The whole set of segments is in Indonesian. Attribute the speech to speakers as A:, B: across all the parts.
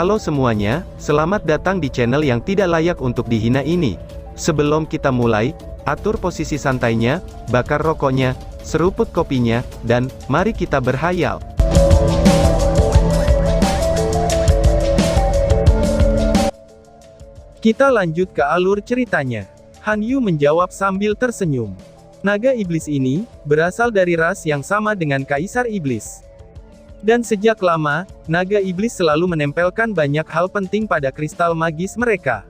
A: Halo semuanya, selamat datang di channel yang tidak layak untuk dihina ini. Sebelum kita mulai, atur posisi santainya, bakar rokoknya, seruput kopinya, dan mari kita berhayal. Kita lanjut ke alur ceritanya. Han Yu menjawab sambil tersenyum. Naga iblis ini berasal dari ras yang sama dengan Kaisar Iblis. Dan sejak lama, naga iblis selalu menempelkan banyak hal penting pada kristal magis mereka.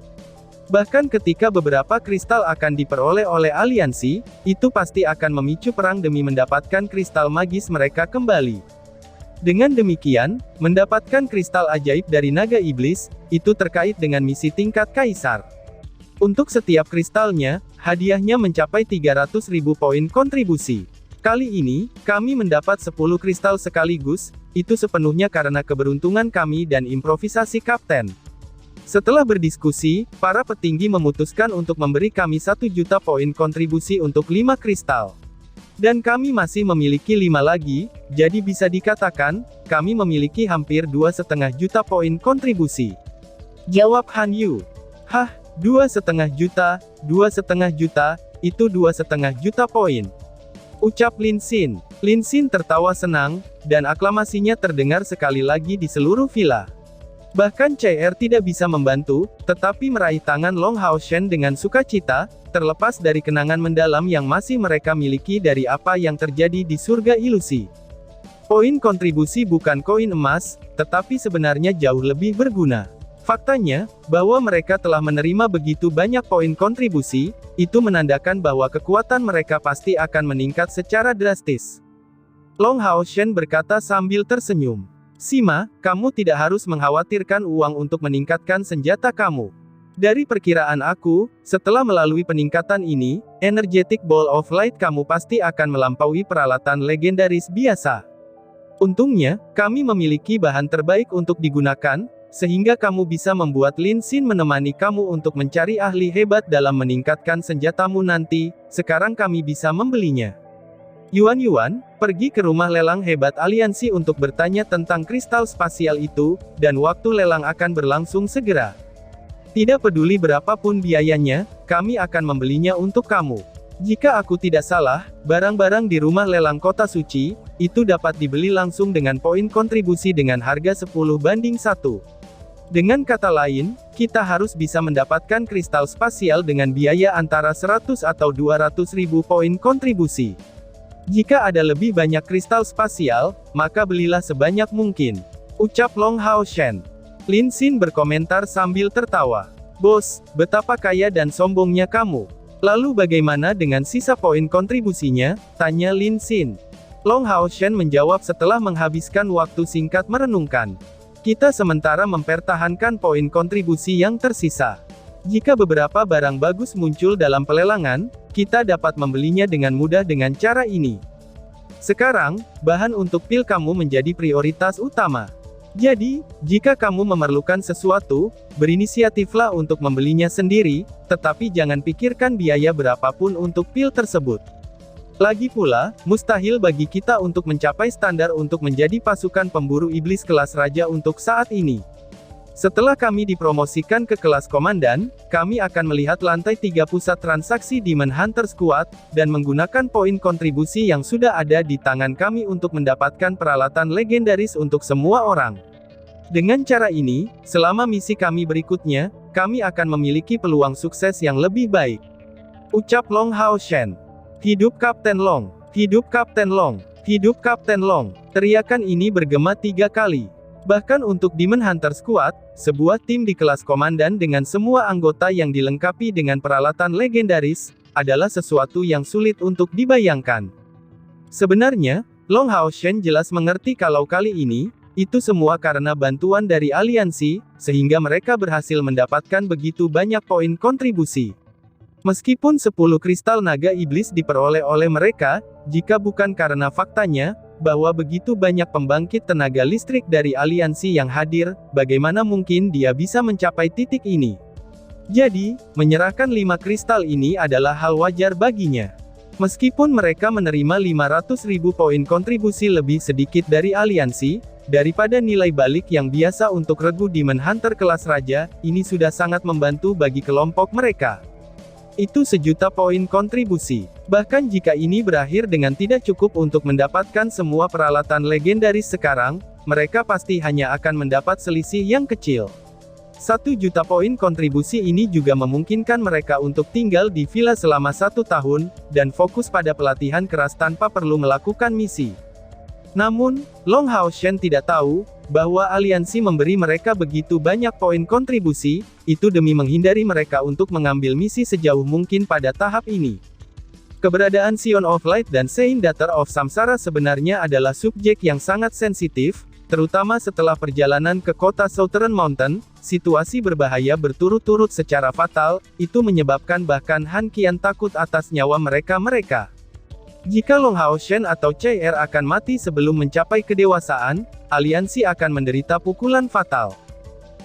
A: Bahkan ketika beberapa kristal akan diperoleh oleh aliansi, itu pasti akan memicu perang demi mendapatkan kristal magis mereka kembali. Dengan demikian, mendapatkan kristal ajaib dari naga iblis, itu terkait dengan misi tingkat kaisar. Untuk setiap kristalnya, hadiahnya mencapai 300.000 poin kontribusi. Kali ini, kami mendapat 10 kristal sekaligus, itu sepenuhnya karena keberuntungan kami dan improvisasi kapten. Setelah berdiskusi, para petinggi memutuskan untuk memberi kami 1 juta poin kontribusi untuk 5 kristal. Dan kami masih memiliki 5 lagi, jadi bisa dikatakan, kami memiliki hampir 2,5 juta poin kontribusi. Jawab Han Yu. Hah, 2,5 juta, 2,5 juta, itu 2,5 juta poin. Ucap Lin Xin. Lin Xin tertawa senang, dan aklamasinya terdengar sekali lagi di seluruh villa. Bahkan CR tidak bisa membantu, tetapi meraih tangan Long Hao Shen dengan sukacita, terlepas dari kenangan mendalam yang masih mereka miliki dari apa yang terjadi di surga ilusi. Poin kontribusi bukan koin emas, tetapi sebenarnya jauh lebih berguna. Faktanya, bahwa mereka telah menerima begitu banyak poin kontribusi, itu menandakan bahwa kekuatan mereka pasti akan meningkat secara drastis. Long Hao Shen berkata sambil tersenyum. Sima, kamu tidak harus mengkhawatirkan uang untuk meningkatkan senjata kamu. Dari perkiraan aku, setelah melalui peningkatan ini, Energetic Ball of Light kamu pasti akan melampaui peralatan legendaris biasa. Untungnya, kami memiliki bahan terbaik untuk digunakan, sehingga kamu bisa membuat Lin Xin menemani kamu untuk mencari ahli hebat dalam meningkatkan senjatamu nanti, sekarang kami bisa membelinya. Yuan, pergi ke rumah lelang hebat aliansi untuk bertanya tentang kristal spasial itu, dan waktu lelang akan berlangsung segera. Tidak peduli berapapun biayanya, kami akan membelinya untuk kamu. Jika aku tidak salah, barang-barang di rumah lelang kota suci, itu dapat dibeli langsung dengan poin kontribusi dengan harga 10:1. Dengan kata lain, kita harus bisa mendapatkan kristal spasial dengan biaya antara 100 atau 200.000 poin kontribusi. Jika ada lebih banyak kristal spasial, maka belilah sebanyak mungkin. Ucap Long Hao Shen. Lin Xin berkomentar sambil tertawa. Bos, betapa kaya dan sombongnya kamu. Lalu bagaimana dengan sisa poin kontribusinya? Tanya Lin Xin. Long Hao Shen menjawab setelah menghabiskan waktu singkat merenungkan. Kita sementara mempertahankan poin kontribusi yang tersisa. Jika beberapa barang bagus muncul dalam pelelangan, kita dapat membelinya dengan mudah dengan cara ini. Sekarang, bahan untuk pil kamu menjadi prioritas utama. Jadi, jika kamu memerlukan sesuatu, berinisiatiflah untuk membelinya sendiri, tetapi jangan pikirkan biaya berapapun untuk pil tersebut. Lagi pula, mustahil bagi kita untuk mencapai standar untuk menjadi pasukan pemburu iblis kelas raja untuk saat ini. Setelah kami dipromosikan ke kelas komandan, kami akan melihat lantai 3 pusat transaksi Demon Hunter Squad, dan menggunakan poin kontribusi yang sudah ada di tangan kami untuk mendapatkan peralatan legendaris untuk semua orang. Dengan cara ini, selama misi kami berikutnya, kami akan memiliki peluang sukses yang lebih baik. Ucap Long Hao Shen. Hidup Kapten Long! Hidup Kapten Long! Hidup Kapten Long! Teriakan ini bergema 3 kali. Bahkan untuk Demon Hunter Squad, sebuah tim di kelas komandan dengan semua anggota yang dilengkapi dengan peralatan legendaris, adalah sesuatu yang sulit untuk dibayangkan. Sebenarnya, Long Hao Shen jelas mengerti kalau kali ini, itu semua karena bantuan dari aliansi, sehingga mereka berhasil mendapatkan begitu banyak poin kontribusi. Meskipun 10 kristal naga iblis diperoleh oleh mereka, jika bukan karena faktanya, bahwa begitu banyak pembangkit tenaga listrik dari aliansi yang hadir, bagaimana mungkin dia bisa mencapai titik ini? Jadi, menyerahkan 5 kristal ini adalah hal wajar baginya. Meskipun mereka menerima 500.000 poin kontribusi lebih sedikit dari aliansi, daripada nilai balik yang biasa untuk regu Demon Hunter kelas raja, ini sudah sangat membantu bagi kelompok mereka. Itu 1.000.000 poin kontribusi. Bahkan jika ini berakhir dengan tidak cukup untuk mendapatkan semua peralatan legendaris sekarang, mereka pasti hanya akan mendapat selisih yang kecil. 1.000.000 poin kontribusi ini juga memungkinkan mereka untuk tinggal di villa selama 1 tahun, dan fokus pada pelatihan keras tanpa perlu melakukan misi. Namun, Long Hao Shen tidak tahu, bahwa aliansi memberi mereka begitu banyak poin kontribusi, itu demi menghindari mereka untuk mengambil misi sejauh mungkin pada tahap ini. Keberadaan Sion of Light dan Sein Daughter of Samsara sebenarnya adalah subjek yang sangat sensitif, terutama setelah perjalanan ke kota Southern Mountain, situasi berbahaya berturut-turut secara fatal, itu menyebabkan bahkan Han Qian takut atas nyawa mereka. Jika Long Hao Shen atau CR akan mati sebelum mencapai kedewasaan, aliansi akan menderita pukulan fatal.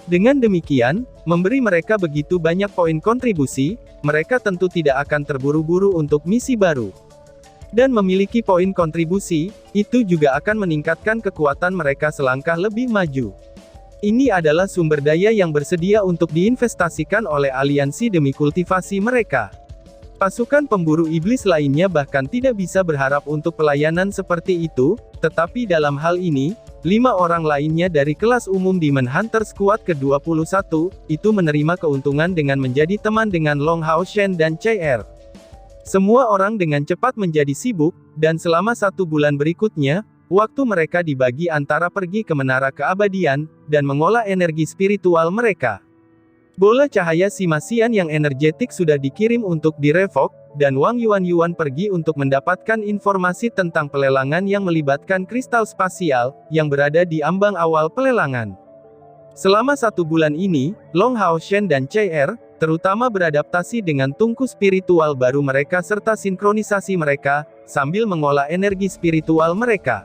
A: Dengan demikian, memberi mereka begitu banyak poin kontribusi, mereka tentu tidak akan terburu-buru untuk misi baru. Dan memiliki poin kontribusi, itu juga akan meningkatkan kekuatan mereka selangkah lebih maju. Ini adalah sumber daya yang bersedia untuk diinvestasikan oleh aliansi demi kultivasi mereka. Pasukan pemburu iblis lainnya bahkan tidak bisa berharap untuk pelayanan seperti itu, tetapi dalam hal ini, 5 orang lainnya dari kelas umum Demon Hunter Squad ke-21, itu menerima keuntungan dengan menjadi teman dengan Long Hao Shen dan CR. Semua orang dengan cepat menjadi sibuk, dan selama 1 bulan berikutnya, waktu mereka dibagi antara pergi ke Menara Keabadian, dan mengolah energi spiritual mereka. Bola cahaya Simasian yang energetik sudah dikirim untuk direvok, dan Wang Yuan pergi untuk mendapatkan informasi tentang pelelangan yang melibatkan kristal spasial, yang berada di ambang awal pelelangan. Selama 1 bulan ini, Long Hao Shen dan CR, terutama beradaptasi dengan tungku spiritual baru mereka serta sinkronisasi mereka, sambil mengolah energi spiritual mereka.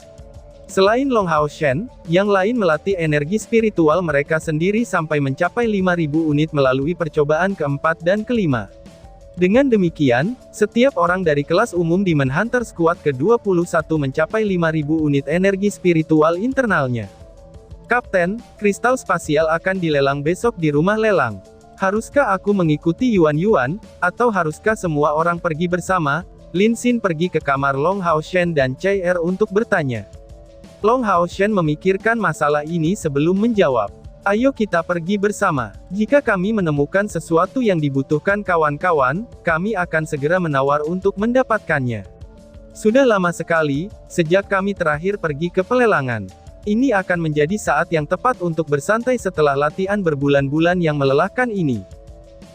A: Selain Long Hao Shen, yang lain melatih energi spiritual mereka sendiri sampai mencapai 5.000 unit melalui percobaan keempat dan kelima. Dengan demikian, setiap orang dari kelas umum Demon Hunter Squad ke-21 mencapai 5.000 unit energi spiritual internalnya. Kapten, kristal spasial akan dilelang besok di rumah lelang. Haruskah aku mengikuti Yuan, atau haruskah semua orang pergi bersama? Lin Xin pergi ke kamar Long Hao Shen dan CR untuk bertanya. Long Hao Shen memikirkan masalah ini sebelum menjawab. Ayo kita pergi bersama. Jika kami menemukan sesuatu yang dibutuhkan kawan-kawan, kami akan segera menawar untuk mendapatkannya. Sudah lama sekali, sejak kami terakhir pergi ke pelelangan. Ini akan menjadi saat yang tepat untuk bersantai setelah latihan berbulan-bulan yang melelahkan ini.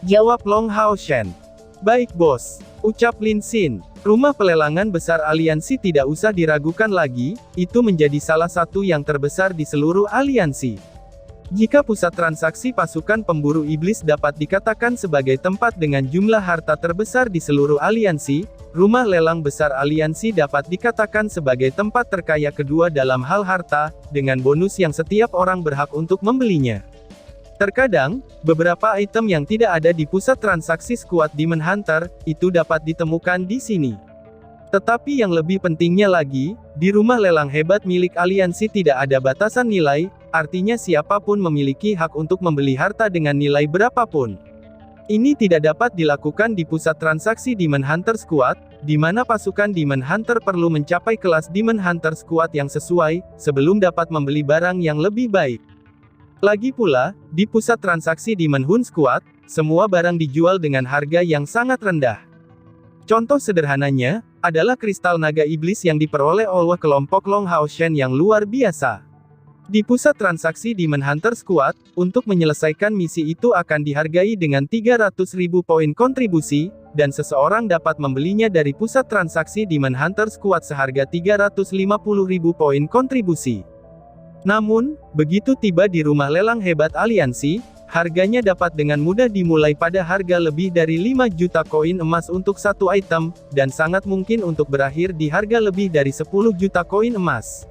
A: Jawab Long Hao Shen. Baik bos, ucap Lin Xin. Rumah pelelangan besar aliansi tidak usah diragukan lagi, itu menjadi salah satu yang terbesar di seluruh aliansi. Jika pusat transaksi pasukan pemburu iblis dapat dikatakan sebagai tempat dengan jumlah harta terbesar di seluruh aliansi, rumah lelang besar aliansi dapat dikatakan sebagai tempat terkaya kedua dalam hal harta, dengan bonus yang setiap orang berhak untuk membelinya. Terkadang, beberapa item yang tidak ada di pusat transaksi skuad Demon Hunter, itu dapat ditemukan di sini. Tetapi yang lebih pentingnya lagi, di rumah lelang hebat milik aliansi tidak ada batasan nilai, artinya siapapun memiliki hak untuk membeli harta dengan nilai berapapun. Ini tidak dapat dilakukan di pusat transaksi Demon Hunter Squad, di mana pasukan Demon Hunter perlu mencapai kelas Demon Hunter Squad yang sesuai, sebelum dapat membeli barang yang lebih baik. Lagi pula, di pusat transaksi Demon Hun Squad, semua barang dijual dengan harga yang sangat rendah. Contoh sederhananya, adalah kristal naga iblis yang diperoleh oleh kelompok Long Hao Shen yang luar biasa. Di pusat transaksi Demon Hunter Squad, untuk menyelesaikan misi itu akan dihargai dengan 300.000 poin kontribusi, dan seseorang dapat membelinya dari pusat transaksi Demon Hunter Squad seharga 350.000 poin kontribusi. Namun, begitu tiba di rumah lelang hebat aliansi, harganya dapat dengan mudah dimulai pada harga lebih dari 5 juta koin emas untuk satu item, dan sangat mungkin untuk berakhir di harga lebih dari 10 juta koin emas.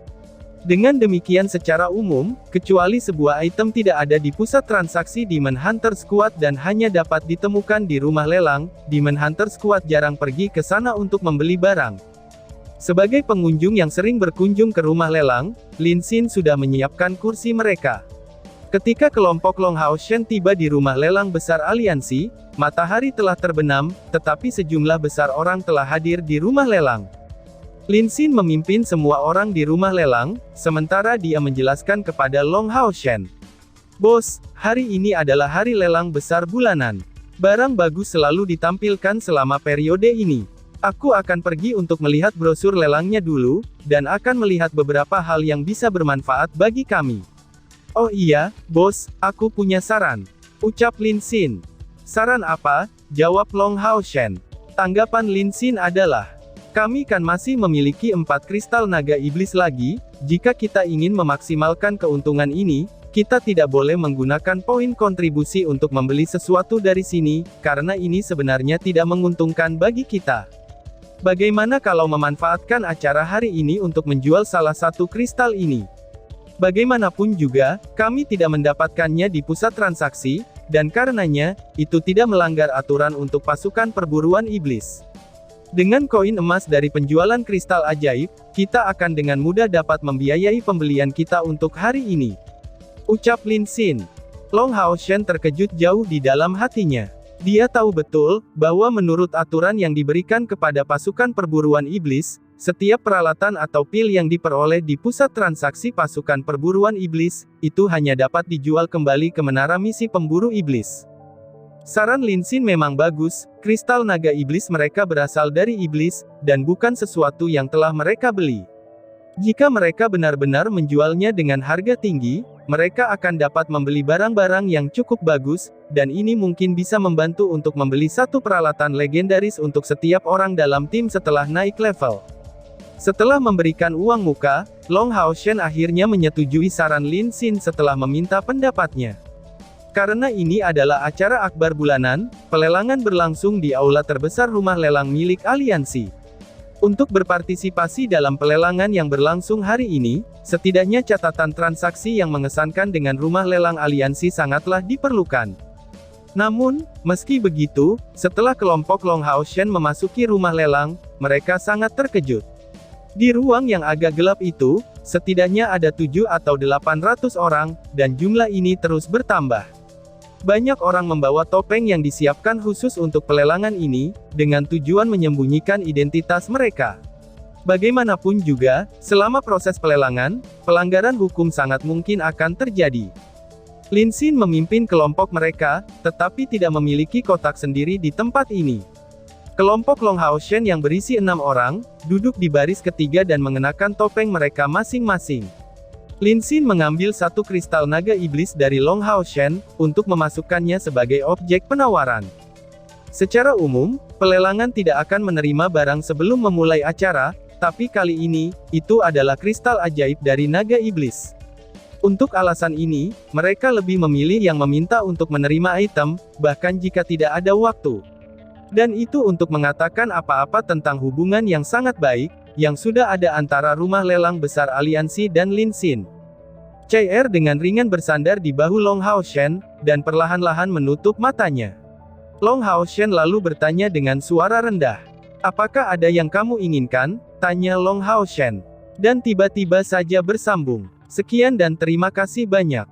A: Dengan demikian secara umum, kecuali sebuah item tidak ada di pusat transaksi Demon Hunter Squad dan hanya dapat ditemukan di rumah lelang, Demon Hunter Squad jarang pergi ke sana untuk membeli barang. Sebagai pengunjung yang sering berkunjung ke rumah lelang, Lin Xin sudah menyiapkan kursi mereka. Ketika kelompok Long Hao Shen tiba di rumah lelang besar aliansi, matahari telah terbenam, tetapi sejumlah besar orang telah hadir di rumah lelang. Lin Xin memimpin semua orang di rumah lelang, sementara dia menjelaskan kepada Long Hao Shen. "Bos, hari ini adalah hari lelang besar bulanan. Barang bagus selalu ditampilkan selama periode ini. Aku akan pergi untuk melihat brosur lelangnya dulu, dan akan melihat beberapa hal yang bisa bermanfaat bagi kami." "Oh iya, bos, aku punya saran," ucap Lin Xin. "Saran apa?" jawab Long Hao Shen. Tanggapan Lin Xin adalah, "Kami kan masih memiliki 4 kristal naga iblis lagi, jika kita ingin memaksimalkan keuntungan ini, kita tidak boleh menggunakan poin kontribusi untuk membeli sesuatu dari sini, karena ini sebenarnya tidak menguntungkan bagi kita. Bagaimana kalau memanfaatkan acara hari ini untuk menjual salah satu kristal ini? Bagaimanapun juga, kami tidak mendapatkannya di pusat transaksi, dan karenanya, itu tidak melanggar aturan untuk pasukan perburuan iblis. Dengan koin emas dari penjualan kristal ajaib, kita akan dengan mudah dapat membiayai pembelian kita untuk hari ini," ucap Lin Xin. Long Hao Shen terkejut jauh di dalam hatinya. Dia tahu betul, bahwa menurut aturan yang diberikan kepada pasukan perburuan iblis, setiap peralatan atau pil yang diperoleh di pusat transaksi pasukan perburuan iblis, itu hanya dapat dijual kembali ke menara misi pemburu iblis. Saran Lin Xin memang bagus, kristal naga iblis mereka berasal dari iblis, dan bukan sesuatu yang telah mereka beli. Jika mereka benar-benar menjualnya dengan harga tinggi, mereka akan dapat membeli barang-barang yang cukup bagus, dan ini mungkin bisa membantu untuk membeli satu peralatan legendaris untuk setiap orang dalam tim setelah naik level. Setelah memberikan uang muka, Long Hao Shen akhirnya menyetujui saran Lin Xin setelah meminta pendapatnya. Karena ini adalah acara akbar bulanan, pelelangan berlangsung di aula terbesar rumah lelang milik aliansi. Untuk berpartisipasi dalam pelelangan yang berlangsung hari ini, setidaknya catatan transaksi yang mengesankan dengan rumah lelang aliansi sangatlah diperlukan. Namun, meski begitu, setelah kelompok Long Hao Shen memasuki rumah lelang, mereka sangat terkejut. Di ruang yang agak gelap itu, setidaknya ada 7 atau 800 orang, dan jumlah ini terus bertambah. Banyak orang membawa topeng yang disiapkan khusus untuk pelelangan ini, dengan tujuan menyembunyikan identitas mereka. Bagaimanapun juga, selama proses pelelangan, pelanggaran hukum sangat mungkin akan terjadi. Lin Xin memimpin kelompok mereka, tetapi tidak memiliki kotak sendiri di tempat ini. Kelompok Long Hao Shen yang berisi 6 orang, duduk di baris ketiga dan mengenakan topeng mereka masing-masing. Lin Xin mengambil satu kristal naga iblis dari Long Hao Shen, untuk memasukkannya sebagai objek penawaran. Secara umum, pelelangan tidak akan menerima barang sebelum memulai acara, tapi kali ini, itu adalah kristal ajaib dari naga iblis. Untuk alasan ini, mereka lebih memilih yang meminta untuk menerima item, bahkan jika tidak ada waktu. Dan itu untuk mengatakan apa-apa tentang hubungan yang sangat baik, yang sudah ada antara rumah lelang besar aliansi dan Lin Xin. Chai dengan ringan bersandar di bahu Long Hao Shen, dan perlahan-lahan menutup matanya. Long Hao Shen lalu bertanya dengan suara rendah. "Apakah ada yang kamu inginkan?" tanya Long Hao Shen. Dan tiba-tiba saja bersambung. "Sekian dan terima kasih banyak."